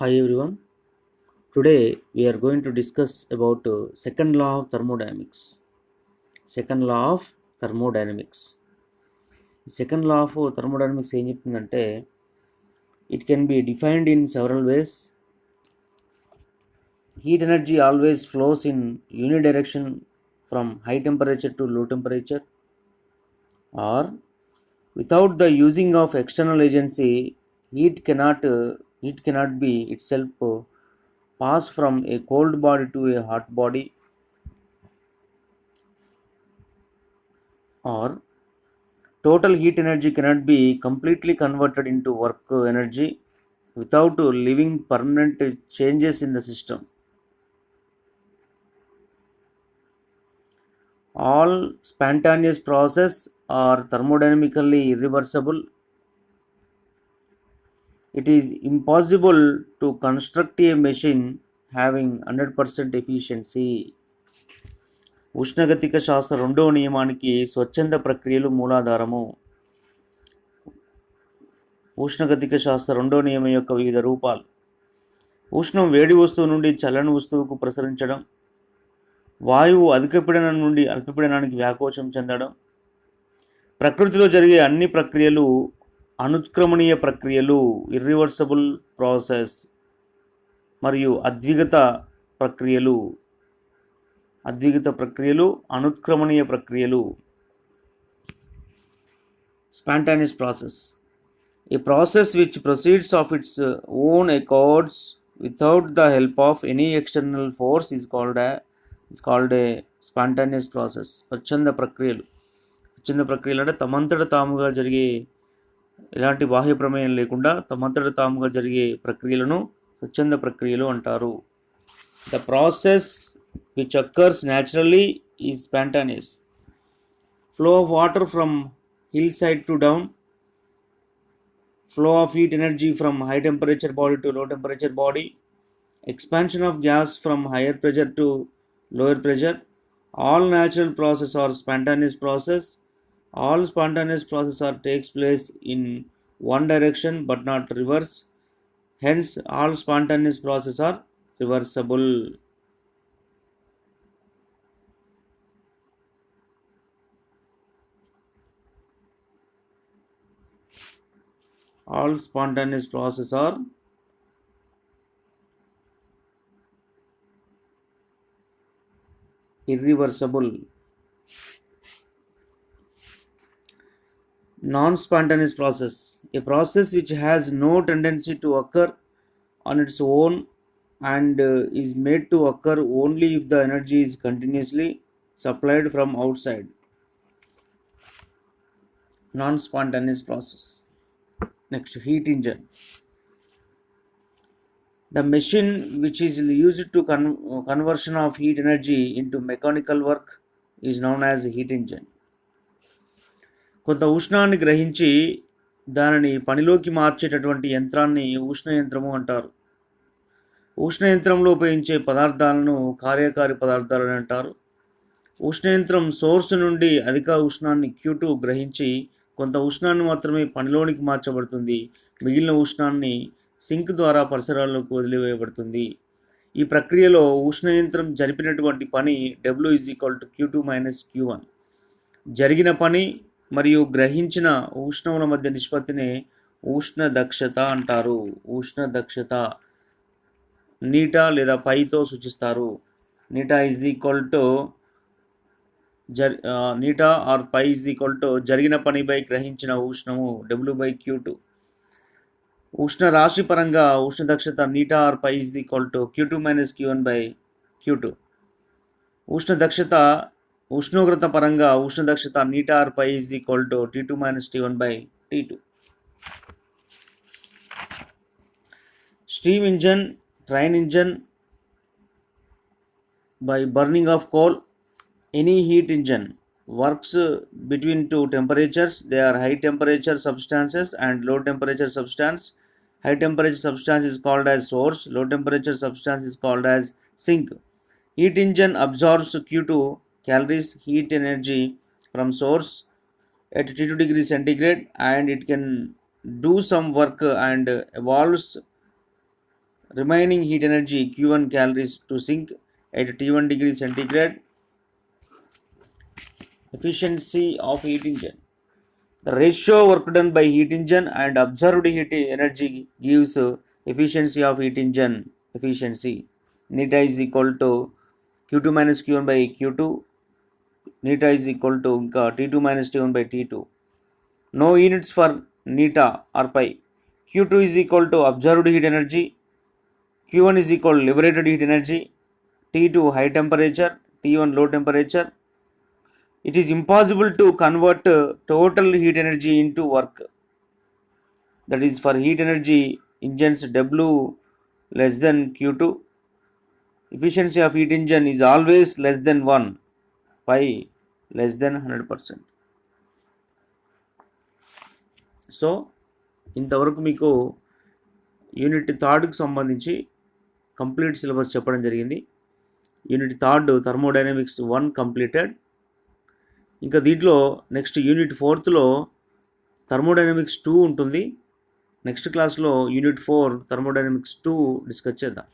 Hi everyone. Today we are going to discuss about second law of thermodynamics. Second law of thermodynamics. ఈ second law of thermodynamics ఏం చెప్తుందంటే it can be defined in several ways. Heat energy always flows in unidirection from high temperature to low temperature, or without the using of external agency, heat cannot be itself pass from a cold body to a hot body, or total heat energy cannot be completely converted into work energy without leaving permanent changes in the system. All spontaneous processes are thermodynamically irreversible. It is impossible to construct a machine having 100% efficiency. ఉష్ణగతిక శాస్త్ర రెండవ నియమానికి స్వచ్ఛంద ప్రక్రియలు మూలాధారము. ఉష్ణగతిక శాస్త్ర రెండవ నియమం యొక్క వివిధ రూపాలు: ఉష్ణం వేడి వస్తువు నుండి చల్లని వస్తువుకు ప్రసరించడం, వాయువు అధిక పీడనం నుండి అల్పపీడనానికి వ్యాకోచం చెందడం, ప్రకృతిలో జరిగే అన్ని ప్రక్రియలు అనుత్క్రమణీయ ప్రక్రియలు ఇర్రివర్సబుల్ ప్రాసెస్, మరియు అద్విగత ప్రక్రియలు అనుత్క్రమణీయ ప్రక్రియలు. Spontaneous process, a process which proceeds of its own accords without the help of any external force is called a spontaneous process. స్వచ్ఛంద ప్రక్రియలు అంటే తమంతట తాముగా జరిగే, ఎలాంటి బాహ్య ప్రమేయం లేకుండా తమంతట తాముగా జరిగే ప్రక్రియలను స్వచ్ఛంద ప్రక్రియలు అంటారు. The process which occurs naturally is spontaneous. Flow of water from hillside to down, flow of heat energy from high temperature body to low temperature body, expansion of gas from higher pressure to lower pressure. All natural processes are spontaneous process. All spontaneous process takes place in one direction but not reverse. Hence, all spontaneous process are reversible. All spontaneous process are irreversible. Non-spontaneous process, a process which has no tendency to occur on its own and is made to occur only if the energy is continuously supplied from outside. Non-spontaneous process. Next, heat engine. The machine which is used to conversion of heat energy into mechanical work is known as heat engine. కొంత ఉష్ణాన్ని గ్రహించి దానిని పనిలోకి మార్చేటటువంటి యంత్రాన్ని ఉష్ణ యంత్రము అంటారు. ఉష్ణ యంత్రంలో ఉపయోగించే పదార్థాలను కార్యకారి పదార్థాలని అంటారు. ఉష్ణ యంత్రం సోర్స్ నుండి అధిక ఉష్ణాన్ని Q2 గ్రహించి కొంత ఉష్ణాన్ని మాత్రమే పనిలోనికి మార్చబడుతుంది. మిగిలిన ఉష్ణాన్ని సింక్ ద్వారా పరిసరాల్లోకి వదిలివేయబడుతుంది. ఈ ప్రక్రియలో ఉష్ణ యంత్రం జరిపినటువంటి పని W=Q2 - Q1. జరిగిన పని మరియు గ్రహించిన ఉష్ణముల మధ్య నిష్పత్తినే ఉష్ణ దక్షత అంటారు. ఉష్ణ దక్షత నీటా లేదా పైతో సూచిస్తారు. నీటా ఆర్ పై జరిగిన పని బై గ్రహించిన ఉష్ణము W/Q2. ఉష్ణ రాశి పరంగా ఉష్ణ దక్షత నీటా ఆర్ పై Q2 - Q1/Q2. ఉష్ణ దక్షత ఉష్ణోగ్రత పరంగా ఉష్ణ దక్షత నీటా are pi T2 - T1/T2. Steam engine, train engine by burning of coal. Any heat engine works between two temperatures. They are high temperature substances and low temperature substance. High temperature substance is called as source. Low temperature substance is called as sink. Heat engine absorbs Q2 calories heat energy from source at T2 degrees centigrade, and it can do some work and evolves remaining heat energy Q1 calories to sink at T1 degree centigrade. Efficiency of heat engine. The ratio work done by heat engine and observed heat energy gives efficiency of heat engine efficiency. Neta is equal to Q2 minus Q1 by Q2. Neta is equal to T2 minus T1 by T2. No units for neta or pi. Q2 is equal to observed heat energy. Q1 is equal to liberated heat energy. T2 high temperature. T1 low temperature. It is impossible to convert total heat energy into work. That is for heat energy engines W less than Q2. Efficiency of heat engine is always less than 1. Pi less than 100%. So ఇంతవరకు మీకు unit థర్డ్కి సంబంధించి complete syllabus చెప్పడం జరిగింది. Unit third thermodynamics 1 completed. ఇంకా దీంట్లో next unit 4లో thermodynamics 2 ఉంటుంది. Next క్లాస్లో unit 4 thermodynamics 2 discuss చేద్దాం.